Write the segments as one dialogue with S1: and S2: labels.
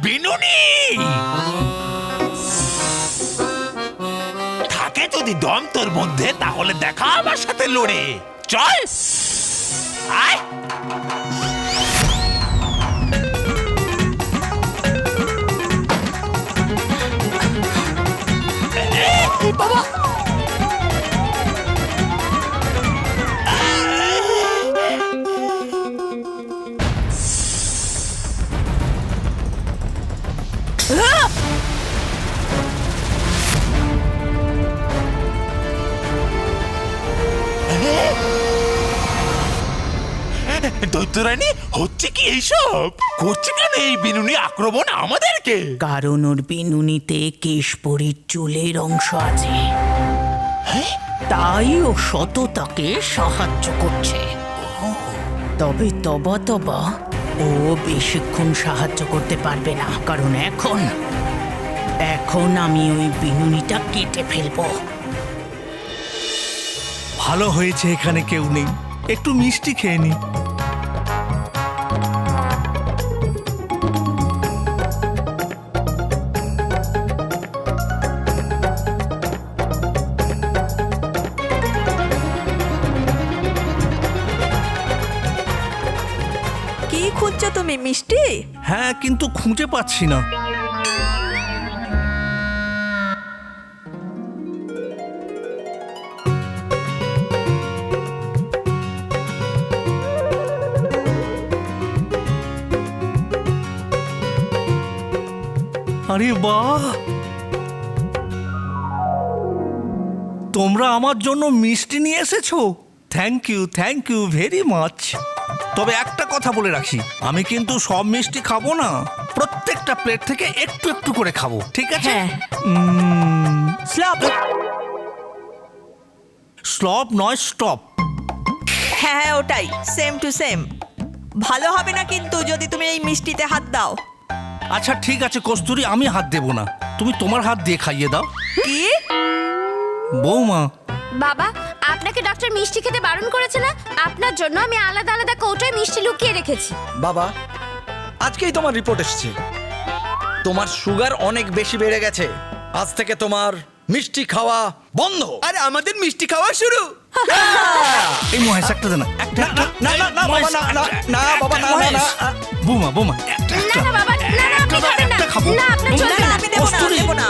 S1: বিনুনি থাকে যদি দম তোর মধ্যে, তাহলে দেখা আমার সাথে লড়ে। চল আয়।
S2: বাবা
S1: দৈত্যরানী, হচ্ছে কি এইসব? করছে কেন এই বিনুনি আক্রমণ আমাদেরকে?
S3: কারণ ওর বিনুনিতে কেশপরীর চুলের অংশ আছে, তাই ও সততাকে সাহায্য করছে। তবে তবা ও বেশিক্ষণ সাহায্য করতে পারবে না, কারণ এখন আমি ওই বিনুনিটা কেটে ফেলবো।
S4: ভালো হয়েছে এখানে কেউ নেই, একটু মিষ্টি খেয়ে নি।
S2: কি খুঁজছো তুমি? মিষ্টি?
S4: হ্যাঁ, কিন্তু খুঁজে পাচ্ছি না। আরে বাহ, তোমরা আমার জন্য মিষ্টি নিয়ে এসেছো। Thank you very much. তবে একটা কথা বলে রাখি, আমি কিন্তু সব মিষ্টি খাবো না, প্রত্যেকটা প্লেট থেকে একটু একটু করে খাবো, ঠিক আছে?
S3: হ্যাঁ।
S4: স্লপ স্লপ নয়, স্টপ।
S2: হ্যাঁ ওটাই, সেম টু সেম। ভালো হবে না কিন্তু যদি তুমি এই মিষ্টিতে হাত দাও।
S4: আচ্ছা ঠিক আছে কস্তুরী, আমি হাত দেবো না, তুমি তোমার হাত দিয়ে খাইয়ে দাও।
S2: কি?
S4: বৌমা,
S5: বাবা, আপনাকে ডক্টর মিষ্টি খেতে বারণ করেছে না? আপনার জন্য আমি আলাদা আলাদা কৌটোয় মিষ্টি লুকিয়ে রেখেছি।
S6: বাবা, আজকেই তোমার রিপোর্ট এসেছে, তোমার সুগার অনেক বেশি বেড়ে গেছে। আজ থেকে তোমার মিষ্টি খাওয়া বন্ধ।
S7: আরে আমাদের মিষ্টি খাওয়া শুরু।
S4: এই মহেশ একটা দে না, একটা
S6: না না না বাবা, না না না বাবা, না না না।
S4: বৌমা একটা
S5: না না বাবা, না না, আপনি খাবেন না।
S4: খাবো।
S5: না, আপনার
S2: না,
S5: চলবে
S2: না,
S5: না।
S2: আমি দেবো না,
S4: কস্তুরী।
S2: দেবো না।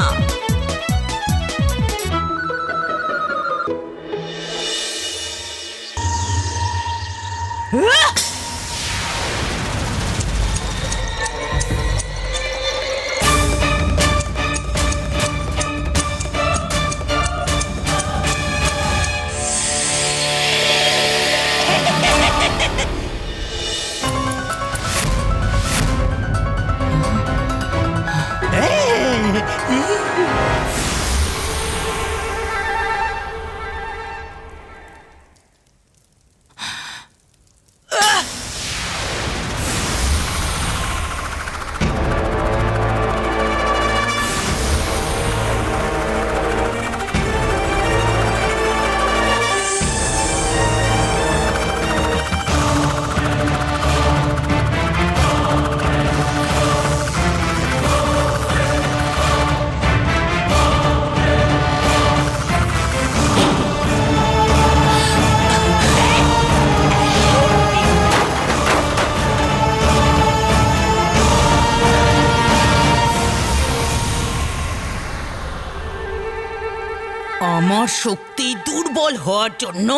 S3: আমার শক্তি দুর্বল হওয়ার জন্য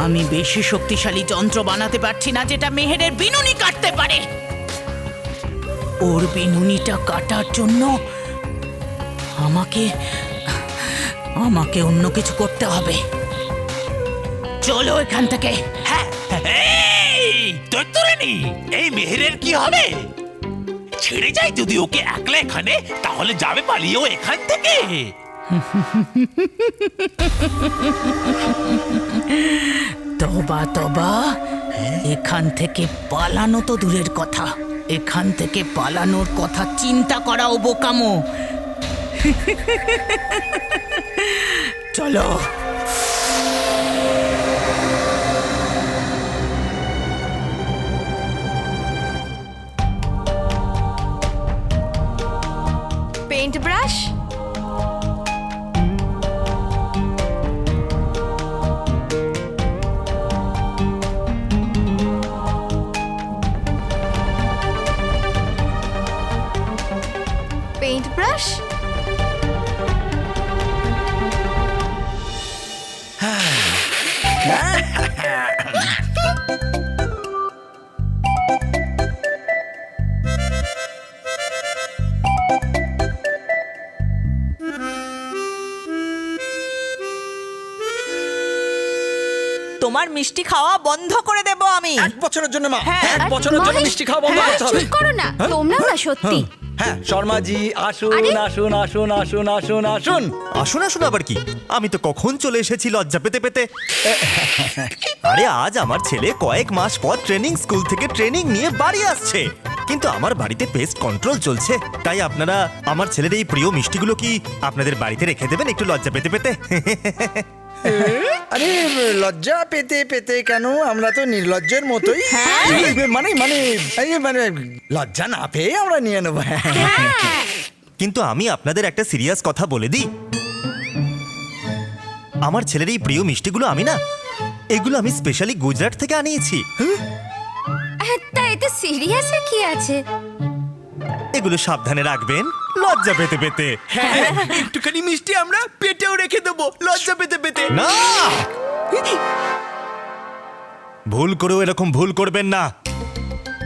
S3: আমি বেশি শক্তিশালী যন্ত্র বানাতে পারছি না যেটা মেহেরের বিনুনি কাটতে পারে। ওর বিনুনিটা কাটার জন্য আমাকে অন্য কিছু করতে হবে। চলো এখান থেকে।
S1: হ্যাঁ, এই দৈত্যরানী, এই মেহেরের কি হবে? ছেড়ে যাই যদি ওকে একলা এখানে, তাহলে যাবে পালিয়েও এখান থেকে।
S3: তবা এখান থেকে পালানো তো দূরের কথা, এখান থেকে পালানোর কথা চিন্তা করাও বোকামো। চলো।
S2: তোমার মিষ্টি খাওয়া বন্ধ করে দেব আমি।
S6: 1 বছরের জন্য মা,
S2: হ্যাঁ,
S6: 1 বছরের জন্য
S5: মহেশ,
S6: মিষ্টি খাওয়া বন্ধ
S5: হ্যাঁ,
S6: করতে হবে।
S5: চুপ করো না, তোমরাও না সত্যি।
S6: হ্যাঁ, শর্মাজি আসুন
S5: আরে?
S6: আসুন আসুন আসুন আসুন আসুন।
S8: আসুন আসুন আবার কি, আমি তো কখন চলে এসেছি লজ্জা পেতে পেতে। আরে আজ আমার ছেলে কয়েক মাস পর ট্রেনিং স্কুল থেকে ট্রেনিং নিয়ে বাড়ি আসছে, কিন্তু আমার বাড়িতে পেস্ট কন্ট্রোল চলছে। তাই আপনারা আমার ছেলের এই প্রিয় মিষ্টিগুলো কি আপনাদের বাড়িতে রেখে দেবেন একটু লজ্জা পেতে পেতে?
S6: আরে লজ্জা পেতে পেতে কেন, আমরা তো নির্লজ্জের মতোই। মানে মানে মানে লজ্জা না পেয়ে আমরা নিয়ে নেবো।
S8: কিন্তু আমি আপনাদের একটা সিরিয়াস কথা বলে দিই, আমার ছেলের এই প্রিয় মিষ্টিগুলো আমি না, এগুলো আমি স্পেশালি গুজরাট থেকে আনিয়েছি।
S5: তা এতে সিরিয়াসে কি আছে?
S8: এগুলো সাবধানে রাখবেন লজ্জা পেতে পেতে।
S7: একটুখানি মিষ্টি আমরা পেটেও রেখে দেবো লজ্জা পেতে পেতে।
S8: না, ভুল করেও এরকম ভুল করবেন না।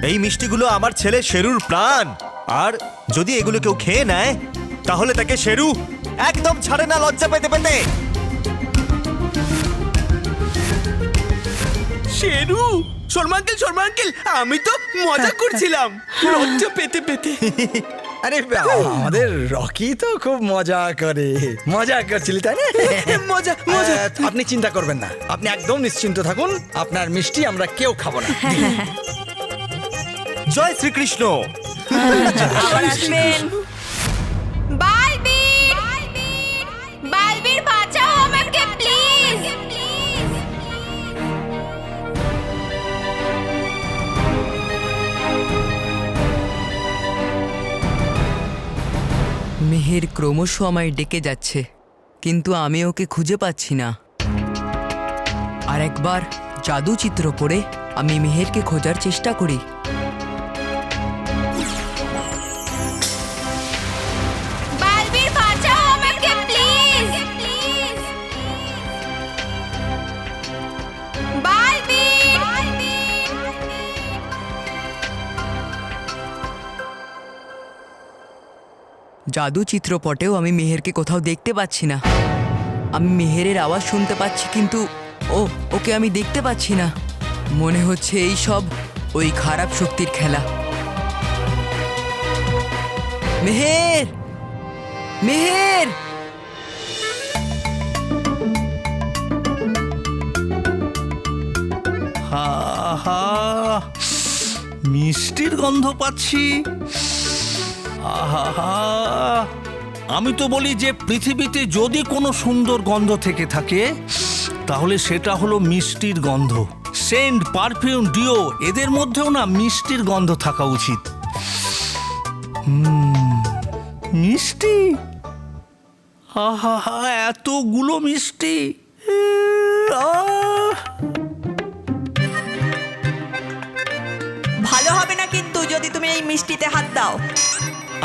S8: এই মিষ্টিগুলো আমার ছেলে শেরুর প্রাণ, আর যদি এগুলো কেউ খেয়ে নেয় তাহলে তাকে শেরু একদম ছাড়ে না লজ্জা পেতে পেতে।
S7: শেরু, শর্মা আঙ্কেল আমি তো মজা করছিলাম লজ্জা পেতে পেতে।
S6: আরে আমাদের রকি তো খুব মজা করে, মজা করছিলি তাই না?
S7: মজা মজা।
S6: আপনি চিন্তা করবেন না, আপনি একদম নিশ্চিন্ত থাকুন, আপনার মিষ্টি আমরা কেউ খাবো না।
S8: জয় শ্রীকৃষ্ণ।
S2: আবার আসবেন।
S5: বালবীর, বালবীর বাঁচাও আমাকে প্লিজ।
S9: মেহের ক্রমশ আমায় ডেকে যাচ্ছে, কিন্তু আমি ওকে খুঁজে পাচ্ছি না। আর একবার জাদু চিত্র পড়ে আমি মেহেরকে খোঁজার চেষ্টা করি।
S5: বালবীর বাঁচাও আমাকে প্লিজ। বালবীর,
S9: জাদু চিত্রপটেও আমি মেহেরকে কোথাও দেখতে পাচ্ছি না। আমি মেহেরের আওয়াজ শুনতে পাচ্ছি, কিন্তু ওকে আমি দেখতে পাচ্ছি না। মনে হচ্ছে এই সব ওই খারাপ শক্তির খেলা। মেহের, মেহের!
S4: হা হা, মিষ্টির গন্ধ পাচ্ছি। আহা, আমি তো বলি যে পৃথিবীতে যদি কোনো সুন্দর গন্ধ থেকে থাকে তাহলে সেটা হলো মিষ্টির গন্ধ। সেন্ট, পারফিউম, ডিও এদের মধ্যেও না মিষ্টির গন্ধ থাকা উচিত। মিষ্টি, আহা হা, এতগুলো মিষ্টি। আহ,
S2: ভালো হবে না কিন্তু যদি তুমি এই মিষ্টিতে হাত দাও।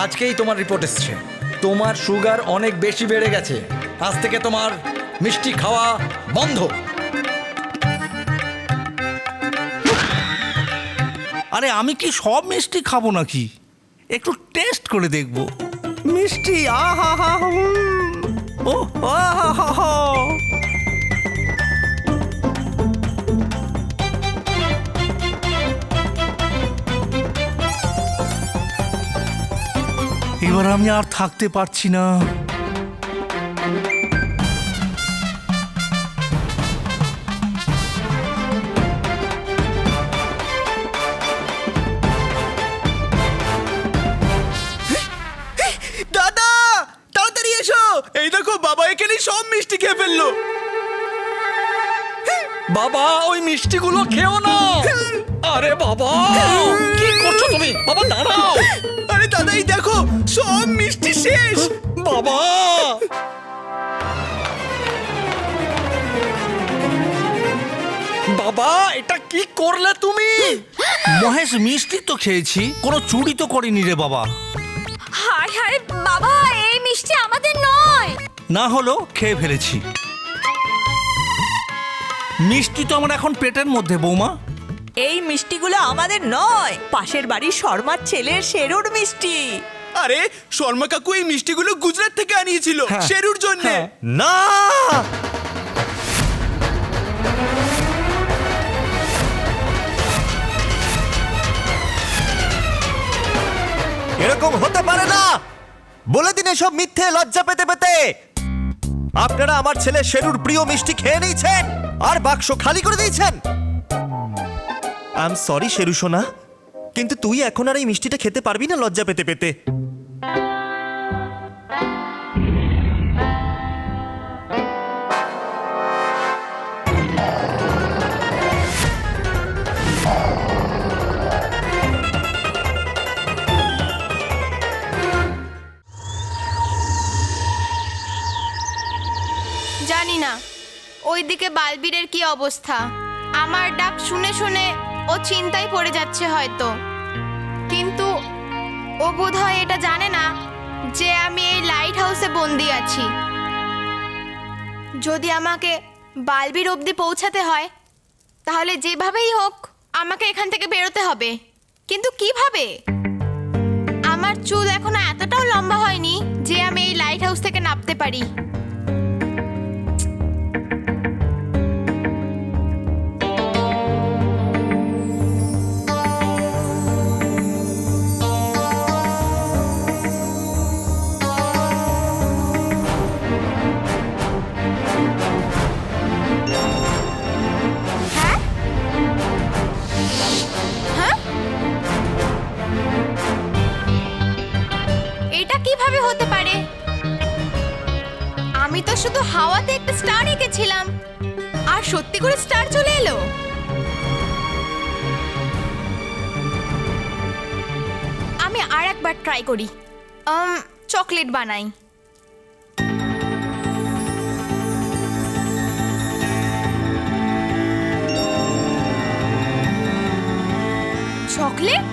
S6: আজকেই তোমার রিপোর্ট এসছে, তোমার সুগার অনেক বেশি বেড়ে গেছে। আজ থেকে তোমার মিষ্টি খাওয়া বন্ধ।
S4: আরে আমি কি সব মিষ্টি খাবো নাকি? একটু টেস্ট করে দেখবো। মিষ্টি, আহা হা, ও আহা হা হা। এবার আমি আর থাকতে পারছি না।
S7: দাদা তাড়াতাড়ি এসো, এই দেখো বাবা এখানে সব মিষ্টি খেয়ে ফেললো।
S6: বাবা ওই মিষ্টিগুলো খেও না। আরে বাবা কি করছো তুমি? বাবা দাঁড়াও।
S7: আরে দাদা এই দেখো সব মিষ্টি শেষ।
S6: বাবা বাবা এটা কি করলে তুমি?
S4: মহেশ, মিষ্টি তো খেয়েছি, কোনো চুরি তো করিনি রে বাবা।
S5: হায় হায় বাবা, এই মিষ্টি আমাদের নয়।
S4: না হলো খেয়ে ফেলেছি। মিষ্টি তো আমার এখন পেটের মধ্যে বৌমা।
S2: এই মিষ্টিগুলো আমাদের নয়, পাশের বাড়ির শর্মার ছেলের শেরুর মিষ্টি।
S7: আরে শর্মা কাকু এই মিষ্টিগুলো গুজরাট থেকে আনিয়েছিল শেরুর জন্য।
S8: না, এরকম হতে পারে না। বলে দিন এসব মিথ্যে, লজ্জা পেতে পেতে। আপনারা আমার ছেলে শেরুর প্রিয় মিষ্টি খেয়ে নিয়েছেন আর বাক্স খালি করে দিয়েছেন। আই এম সরি শেরু সোনা, কিন্তু তুই এখন আর এই মিষ্টিটা খেতে পারবি না লজ্জা পেতে পেতে।
S5: জানি না ওইদিকে বালবীরের কি অবস্থা। আমার ডাক শুনে শুনে ও চিন্তায় পড়ে যাচ্ছে হয়তো, কিন্তু ও বোধহয় এটা জানে না যে আমি এই লাইট হাউসে বন্দি আছি। যদি আমাকে বালবীর অবধি পৌঁছাতে হয় তাহলে যেভাবেই হোক আমাকে এখান থেকে বেরোতে হবে। কিন্তু কিভাবে? আমার চুল এখনো এতটাও লম্বা হয়নি যে আমি এই লাইট হাউস থেকে নামতে পারি। কিভাবে হতে পারে? আমি তো শুধু হাওয়াতে একটা স্টার এঁকেছিলাম আর সত্যি করে স্টার চলে এলো। আমি আর একবার ট্রাই করি, চকলেট বানাই। চকলেট?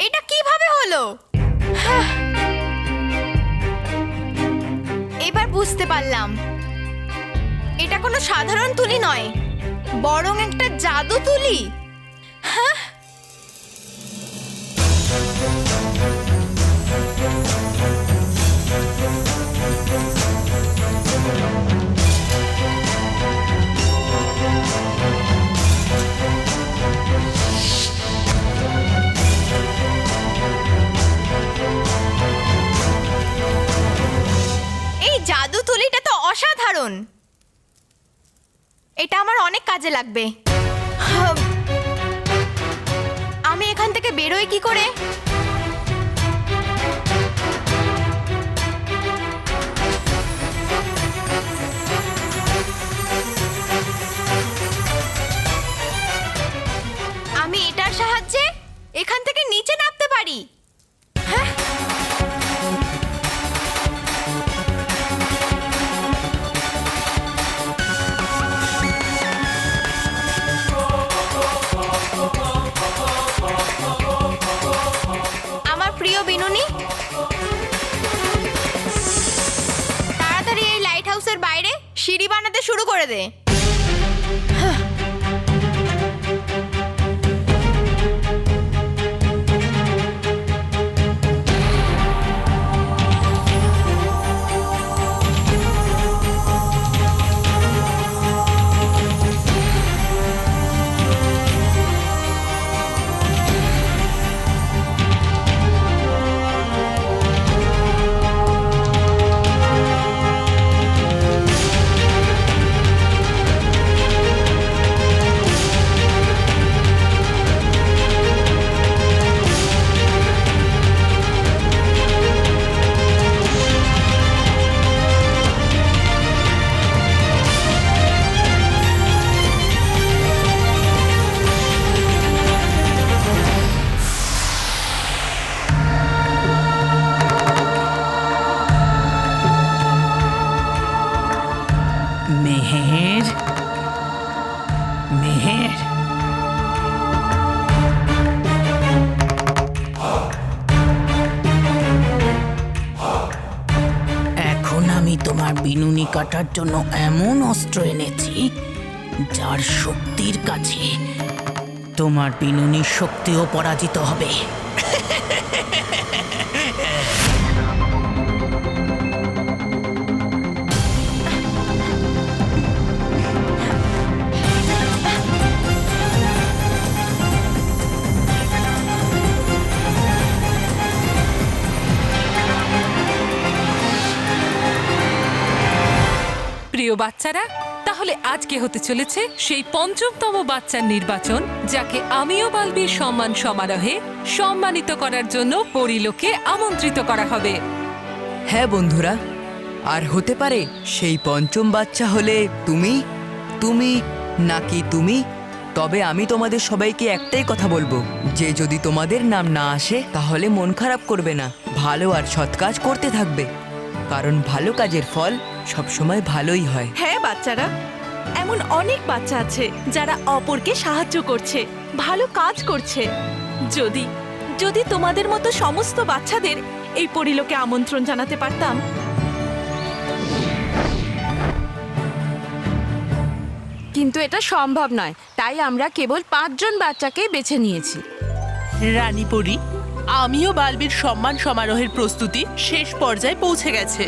S5: এটা কিভাবে হলো? এবার বুঝতে পারলাম এটা কোনো সাধারণ তুলি নয়, বরং একটা জাদু তুলি। জাদু তুলিটা তো অসাধারণ, এটা আমার অনেক কাজে লাগবে। আমি এখান থেকে বেরোই কি করে? আমি এটার সাহায্যে এখান থেকে নিচে নামতে পারি। হ্যাঁ, প্রিয় বিনুনি, তাড়াতাড়ি এই লাইট হাউসের বাইরে সিঁড়ি বানাতে শুরু করে দে।
S3: বিনুনি কাটার জন্য এমন অস্ত্র এনেছি যার শক্তির কাছে তোমার বিনুনির শক্তিও পরাজিত হবে।
S10: প্রিয় বাচ্চারা, তাহলে আজকে হতে চলেছে সেই পঞ্চমতম বাচ্চার নির্বাচন, যাকে আমিও বালবীর সম্মান সমারোহে সম্মানিত করার জন্য পরিলোকে আমন্ত্রিত করা হবে।
S9: হ্যাঁ বন্ধুরা, আর হতে পারে সেই পঞ্চম বাচ্চা হলে তুমি তুমি নাকি তুমি। তবে আমি তোমাদের সবাইকে একটাই কথা বলবো, যে যদি তোমাদের নাম না আসে তাহলে মন খারাপ করবে না, ভালো আর সৎ কাজ করতে থাকবে, কারণ ভালো কাজের ফল সবসময় ভালোই হয়।
S11: হ্যাঁ বাচ্চারা, এমন অনেক বাচ্চা আছে যারা অপরকে সাহায্য করছে, ভালো কাজ করছে। যদি যদি তোমাদের মতো সমস্ত বাচ্চাদের এই পরিলোকে আমন্ত্রণ জানাতে পারতাম।
S12: কিন্তু এটা সম্ভব নয়, তাই আমরা কেবল 5 জন বাচ্চাকে বেছে নিয়েছি।
S13: রানী পরি, আমিও বালবীর সম্মান সমারোহের প্রস্তুতি শেষ পর্যায়ে পৌঁছে গেছে।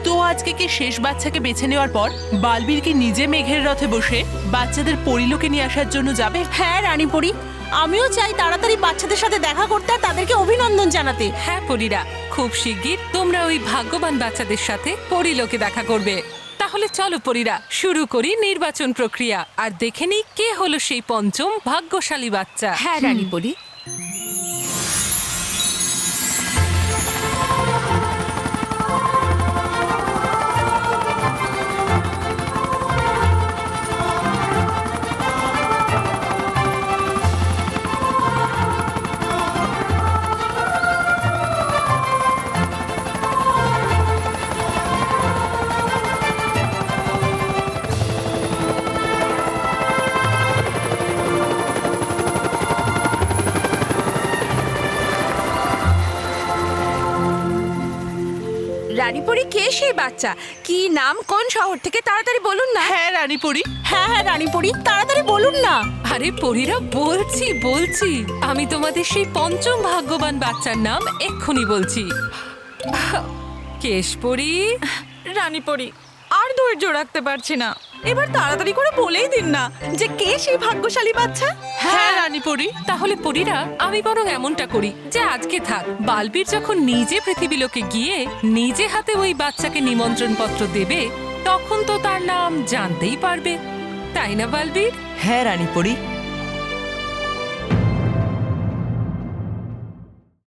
S13: তো আজকে কি শেষ বাচ্চাকে বেছে নেওয়ার পর বালবীর কি নিজে মেঘের রথে বসে বাচ্চাদের পরিলোকে নিয়ে আসার জন্য যাবে?
S11: হ্যাঁ রানী পরি, আমিও চাই তাড়াতাড়ি বাচ্চাদের সাথে দেখা করতে আর তাদেরকে অভিনন্দন জানাতে।
S10: হ্যাঁ পরীরা, খুব শিগগির তোমরা ওই ভাগ্যবান বাচ্চাদের সাথে পরিলোকে দেখা করবে। তাহলে চলো পরীরা, শুরু করি নির্বাচন প্রক্রিয়া আর দেখে নিই কে হলো সেই পঞ্চম ভাগ্যশালী বাচ্চা।
S12: হ্যাঁ রানী পরি। রানীপুরি, কে সেই বাচ্চা? কি নাম, কোন শহর থেকে? তাড়াতাড়ি বলুন না।
S13: হ্যাঁ রানী পরি।
S11: হ্যাঁ রানী পরি, তাড়াতাড়ি বলুন না।
S10: আরে পরীরা, বলছি আমি তোমাদের সেই পঞ্চম ভাগ্যবান বাচ্চার নাম এক্ষুনি বলছি। কেশপরি।
S11: রানী পরি, আর ধৈর্য রাখতে পারছি না, এবার তাড়াতাড়ি করে বলেই দিন না যে কে সেই ভাগ্যশালী বাচ্চা।
S13: হ্যাঁ রানী পরি।
S10: তাহলে পরীরা, আমি বরং এমনটা করি যে আজকে থাক, বালবীর যখন নিজে পৃথিবীলোকে গিয়ে নিজে হাতে ওই বাচ্চাকে নিমন্ত্রণ পত্র দেবে, তখন তো তার নাম জানতেই পারবে, তাই না বালবীর?
S9: হ্যাঁ রানী পরি,